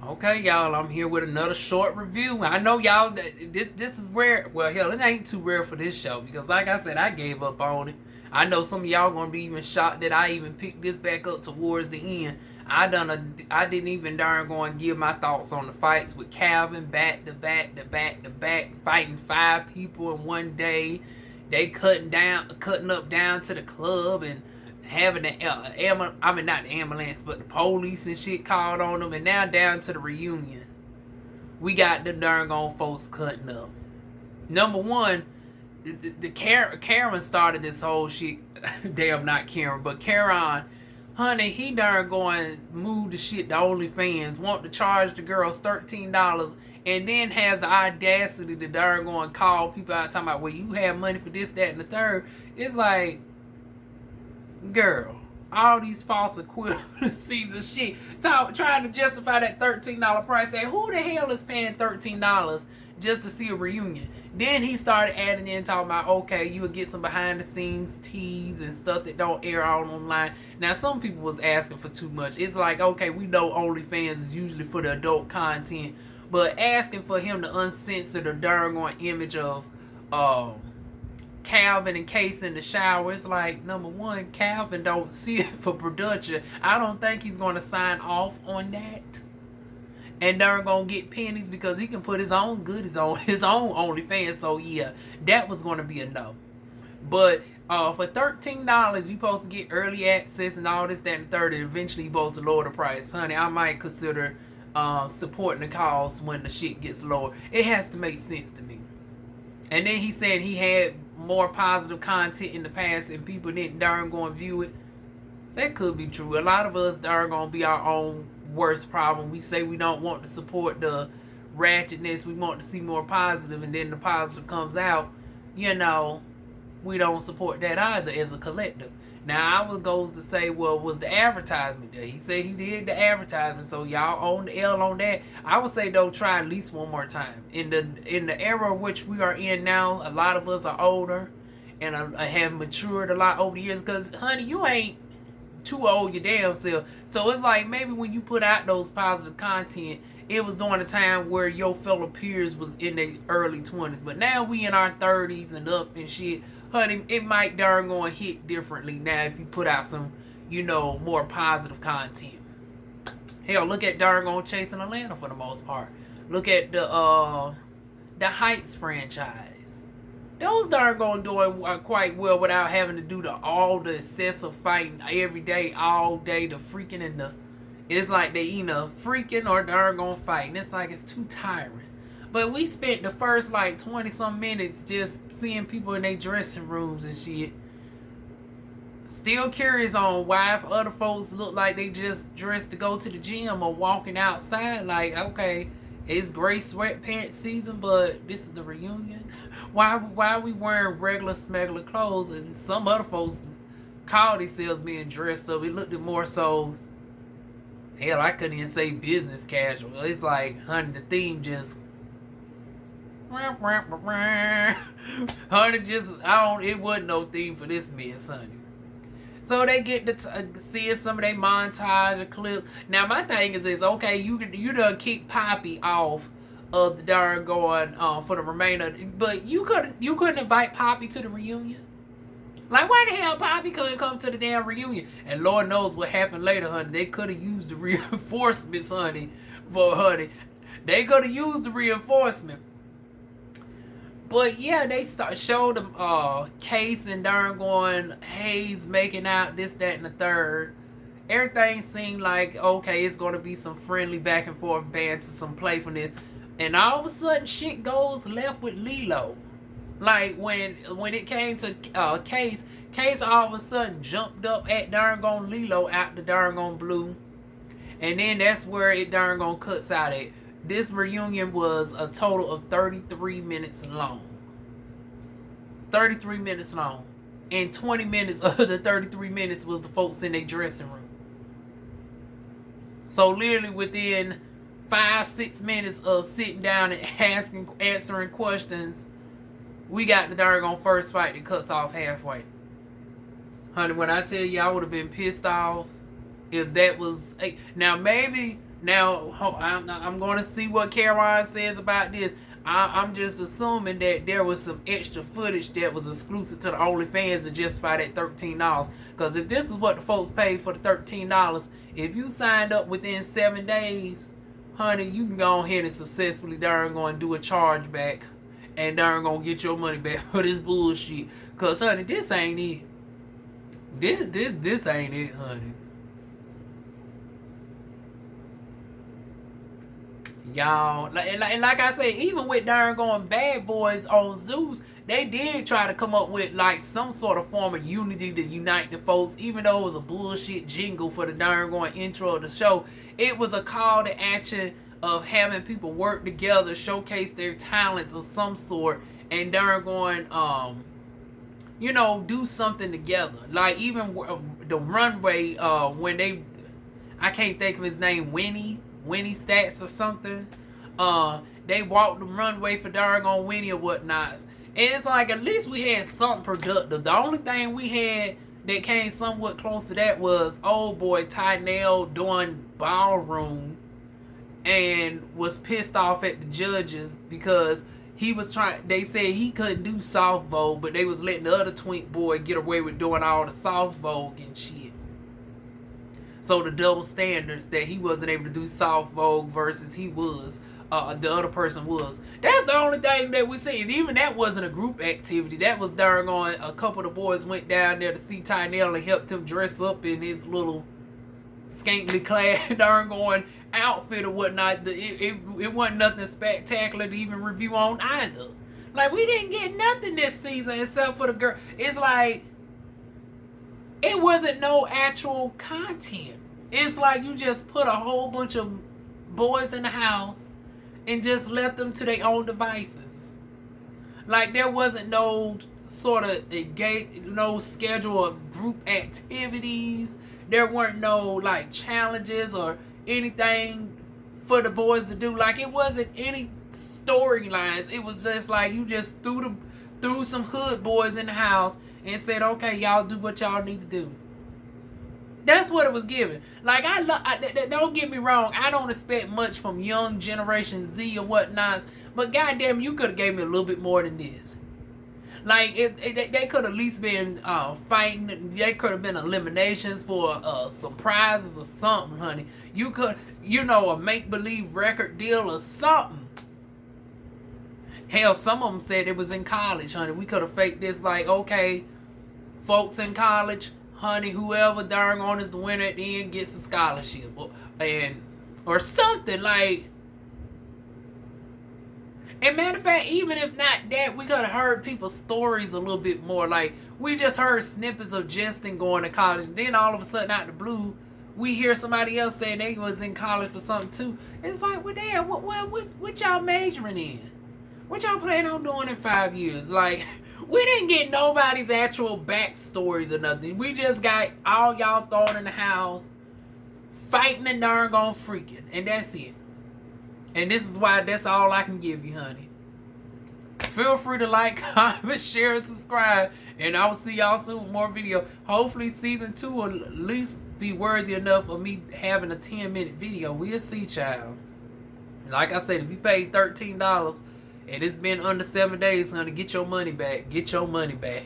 Okay, y'all, I'm here with another short review. I know y'all that this is rare. Well, hell, it ain't too rare for this show because, like I said, I gave up on it. I know some of y'all gonna be even shocked that I even picked this back up towards the end. I didn't even darn go and give my thoughts on the fights with Calvin back to back to back to back, fighting 5 people in one day. They cutting up down to the club and having the I mean not the ambulance, but the police and shit called on them, and now down to the reunion. We got the darn gone folks cutting up. Number one, Karon started this whole shit. Damn, not Karen, but Karon. Honey, he darn going move the shit to OnlyFans, want to charge the girls $13, and then has the audacity to darn go and call people out talking about, well, you have money for this, that, and the third. It's like, girl, all these false equivalencies and shit, trying to justify that $13 price tag. Who the hell is paying $13 just to see a reunion? Then he started adding in talking about, okay, you would get some behind the scenes teas and stuff that don't air out online. Now some people was asking for too much. It's like, okay, we know OnlyFans is usually for the adult content, but asking for him to uncensor the darn image of Calvin and Case in the shower. It's like, number one, Calvin don't see it for production. I don't think he's going to sign off on that. And they're going to get pennies because he can put his own goodies on his own OnlyFans. So yeah, that was going to be a no. But for $13, you're supposed to get early access and all this, that, and the third, and eventually you're supposed to lower the price. Honey, I might consider supporting the cause when the shit gets lower. It has to make sense to me. And then he said he had more positive content in the past and people didn't darn go and view it. That could be true. A lot of us darn gonna be our own worst problem. We say we don't want to support the ratchetness. We want to see more positive, and then the positive comes out. You know, we don't support that either as a collective. Now, I would go to say, well, was the advertisement there? He said he did the advertisement, so y'all own the L on that. I would say, though, try at least one more time. In the era which we are in now, a lot of us are older and have matured a lot over the years. Because, honey, you ain't too old your damn self. So it's like maybe when you put out those positive content, it was during a time where your fellow peers was in their early 20s. But now we in our 30s and up and shit. Honey, it might darn go and hit differently now if you put out some, you know, more positive content. Hell, look at darn go Chasing Atlanta for the most part. Look at the Heights franchise. Those darn going doing quite well without having to do all the excessive fighting every day, all day, the freaking and the. It's like they either freaking or darn going fighting. It's like it's too tiring. But we spent the first like 20-some minutes just seeing people in their dressing rooms and shit. Still curious on why if other folks look like they just dressed to go to the gym or walking outside. Like, okay, it's gray sweatpants season, but this is the reunion. Why are we wearing regular smuggler clothes and some other folks call themselves being dressed up? It looked more so. Hell, I couldn't even say business casual. It's like, honey, the theme just. Honey, it wasn't no theme for this mess, honey. So they get to seeing some of their montage or clips. Now my thing is okay, you done kick Poppy off of the darn going for the remainder, but you couldn't invite Poppy to the reunion. Like, why the hell Poppy couldn't come to the damn reunion? And Lord knows what happened later, honey. They could have used the reinforcements, honey, They could have used the reinforcement. But yeah, they showed them Case and darn going Hayes making out this, that, and the third. Everything seemed like, okay, it's going to be some friendly back and forth banter, some playfulness. And all of a sudden, shit goes left with Lilo. Like, when it came to Case all of a sudden jumped up at darn gone Lilo out the darn gone blue. And then that's where it darn gone cuts out at. This reunion was a total of 33 minutes long. 33 minutes long. And 20 minutes of the 33 minutes was the folks in their dressing room. So literally within 5-6 minutes of sitting down and answering questions, we got the darn first fight that cuts off halfway. Honey, when I tell you I would have been pissed off if that was. Now maybe Now, I'm going to see what Karon says about this. I'm just assuming that there was some extra footage that was exclusive to the OnlyFans to justify that $13. Because if this is what the folks paid for the $13, if you signed up within 7 days, honey, you can go ahead and successfully darn going to do a chargeback and darn going to get your money back for this bullshit. Because, honey, this ain't it. This ain't it, honey. Y'all, like I said, even with darn going Bad Boys on Zeus, they did try to come up with like some sort of form of unity to unite the folks. Even though it was a bullshit jingle for the darn going intro of the show, it was a call to action of having people work together, showcase their talents of some sort, and darn going you know, do something together. Like even the runway when they, I can't think of his name, Winnie Stats or something. They walked the runway for doggone Winnie or whatnot. And it's like at least we had something productive. The only thing we had that came somewhat close to that was old boy Tynell doing ballroom and was pissed off at the judges because he was trying, they said he couldn't do soft vogue, but they was letting the other twink boy get away with doing all the soft vogue and shit. So the double standards that he wasn't able to do soft vogue versus he was, the other person was. That's the only thing that we see. And even that wasn't a group activity. That was darn on a couple of the boys went down there to see Tynell and helped him dress up in his little scantily clad darn going outfit or whatnot. It wasn't nothing spectacular to even review on either. Like we didn't get nothing this season except for the girl. It's like it wasn't no actual content. It's like you just put a whole bunch of boys in the house and just left them to their own devices. Like there wasn't no sort of no schedule of group activities. There weren't no like challenges or anything for the boys to do. Like it wasn't any storylines. It was just like you just threw some hood boys in the house and said, okay, y'all do what y'all need to do. That's what it was given. Like, don't get me wrong, I don't expect much from young Generation Z or whatnot, but goddamn, you could have gave me a little bit more than this. Like, they could have at least been fighting. They could have been eliminations for some prizes or something, honey. You could, a make-believe record deal or something. Hell, some of them said it was in college, honey. We could have faked this like, okay, folks in college, honey, whoever darn on is the winner at the end gets a scholarship. Or something like. And matter of fact, even if not that, we could have heard people's stories a little bit more. Like, we just heard snippets of Justin going to college. And then all of a sudden, out the blue, we hear somebody else saying they was in college for something too. It's like, well, damn, what y'all majoring in? What y'all plan on doing in 5 years? Like, we didn't get nobody's actual backstories or nothing. We just got all y'all thrown in the house, fighting and darn gone freaking. And that's it. And this is why that's all I can give you, honey. Feel free to like, comment, share, and subscribe. And I will see y'all soon with more video. Hopefully season 2 will at least be worthy enough of me having a 10-minute video. We'll see, child. Like I said, if you paid $13 and it's been under 7 days, honey, get your money back. Get your money back.